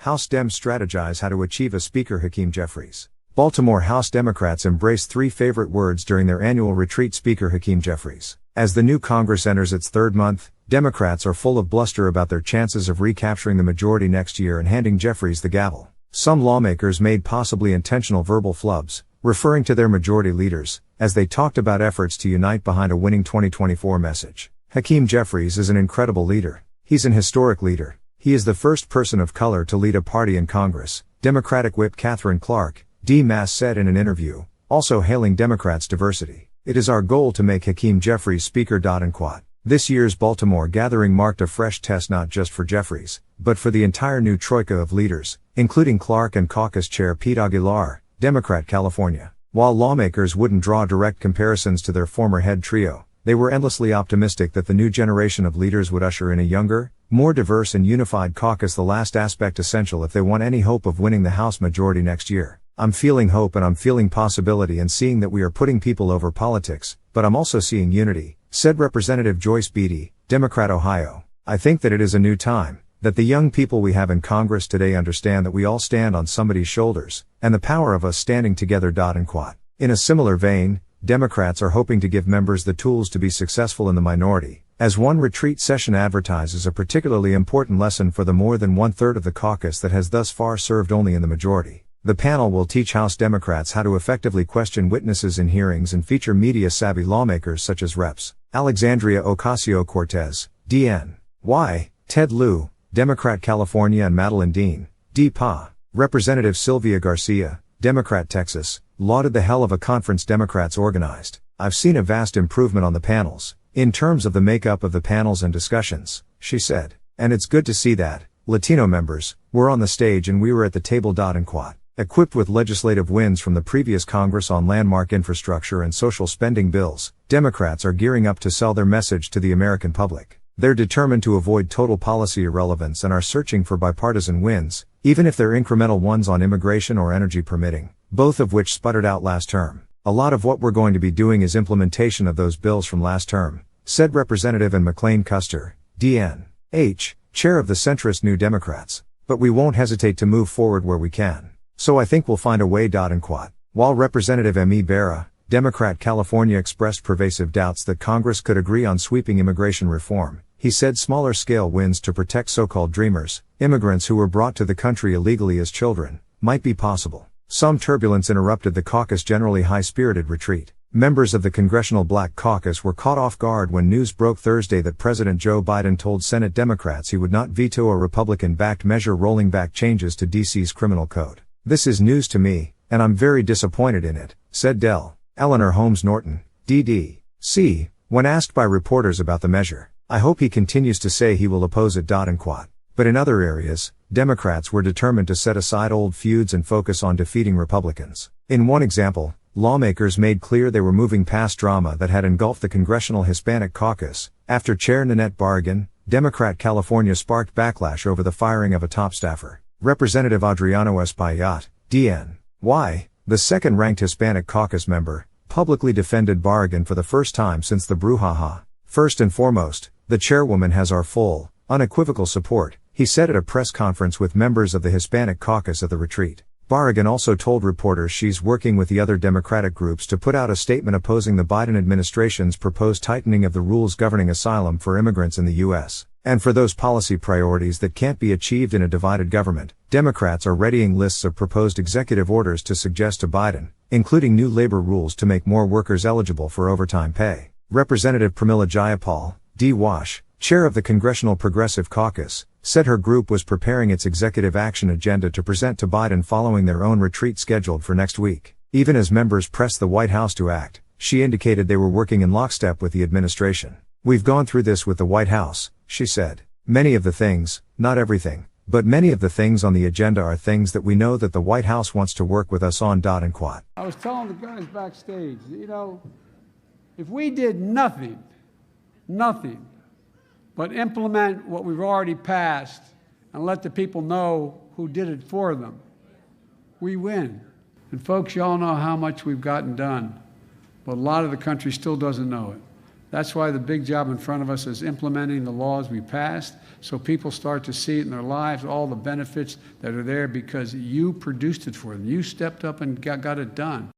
House Dems strategize how to achieve a Speaker Hakeem Jeffries. Baltimore House Democrats embrace three favorite words during their annual retreat. Speaker Hakeem Jeffries. As the new Congress enters its third month, Democrats are full of bluster about their chances of recapturing the majority next year and handing Jeffries the gavel. Some lawmakers made possibly intentional verbal flubs, referring to their majority leaders, as they talked about efforts to unite behind a winning 2024 message. Hakeem Jeffries is an incredible leader. He's an historic leader. He is the first person of color to lead a party in Congress, Democratic Whip Katherine Clark, Dems said in an interview, also hailing Democrats' diversity. It is our goal to make Hakeem Jeffries Speaker. This year's Baltimore gathering marked a fresh test not just for Jeffries, but for the entire new troika of leaders, including Clark and caucus chair Pete Aguilar, Democrat California. While lawmakers wouldn't draw direct comparisons to their former head trio, they were endlessly optimistic that the new generation of leaders would usher in a younger, more diverse and unified caucus, the last aspect essential if they want any hope of winning the House majority next year. I'm feeling hope and I'm feeling possibility and seeing that we are putting people over politics, but I'm also seeing unity, said Representative Joyce Beatty, Democrat Ohio. I think that it is a new time, that the young people we have in Congress today understand that we all stand on somebody's shoulders, and the power of us standing together. In a similar vein, Democrats are hoping to give members the tools to be successful in the minority, as one retreat session advertises a particularly important lesson for the more than one-third of the caucus that has thus far served only in the majority. The panel will teach House Democrats how to effectively question witnesses in hearings and feature media-savvy lawmakers such as Reps. Alexandria Ocasio-Cortez, DNY, Ted Lieu, Democrat California, and Madeline Dean, DPA. Representative Sylvia Garcia, Democrat Texas, lauded the hell of a conference Democrats organized. I've seen a vast improvement on the panels, in terms of the makeup of the panels and discussions, she said. And it's good to see that Latino members were on the stage and we were at the table. Equipped with legislative wins from the previous Congress on landmark infrastructure and social spending bills, Democrats are gearing up to sell their message to the American public. They're determined to avoid total policy irrelevance and are searching for bipartisan wins, even if they're incremental ones on immigration or energy permitting, both of which sputtered out last term. A lot of what we're going to be doing is implementation of those bills from last term, said Representative Ann McLean Custer, DNH, chair of the centrist New Democrats. But we won't hesitate to move forward where we can. So I think we'll find a way. While Representative M.E. Barra, Democrat California, expressed pervasive doubts that Congress could agree on sweeping immigration reform, he said smaller-scale wins to protect so-called dreamers, immigrants who were brought to the country illegally as children, might be possible. Some turbulence interrupted the caucus' generally high-spirited retreat. Members of the Congressional Black Caucus were caught off guard when news broke Thursday that President Joe Biden told Senate Democrats he would not veto a Republican-backed measure rolling back changes to D.C.'s criminal code. This is news to me, and I'm very disappointed in it, said Del. Eleanor Holmes Norton, DDC, when asked by reporters about the measure. I hope he continues to say he will oppose it. But in other areas, Democrats were determined to set aside old feuds and focus on defeating Republicans. In one example, lawmakers made clear they were moving past drama that had engulfed the Congressional Hispanic Caucus, after Chair Nanette Barragan, Democrat California, sparked backlash over the firing of a top staffer. Representative Adriano Espaillat, DNY, the second-ranked Hispanic caucus member, publicly defended Barragan for the first time since the brouhaha. First and foremost, the chairwoman has our full, unequivocal support, he said at a press conference with members of the Hispanic caucus at the retreat. Barragan also told reporters she's working with the other Democratic groups to put out a statement opposing the Biden administration's proposed tightening of the rules governing asylum for immigrants in the U.S. And for those policy priorities that can't be achieved in a divided government, Democrats are readying lists of proposed executive orders to suggest to Biden, including new labor rules to make more workers eligible for overtime pay. Representative Pramila Jayapal, D.Wash, chair of the Congressional Progressive Caucus, said her group was preparing its executive action agenda to present to Biden following their own retreat scheduled for next week. Even as members pressed the White House to act, she indicated they were working in lockstep with the administration. We've gone through this with the White House, she said. Many of the things, not everything, but many of the things on the agenda are things that we know that the White House wants to work with us on. I was telling the guys backstage, if we did nothing but implement what we've already passed and let the people know who did it for them, we win. And folks, you all know how much we've gotten done, but a lot of the country still doesn't know it. That's why the big job in front of us is implementing the laws we passed so people start to see it in their lives, all the benefits that are there because you produced it for them. You stepped up and got it done.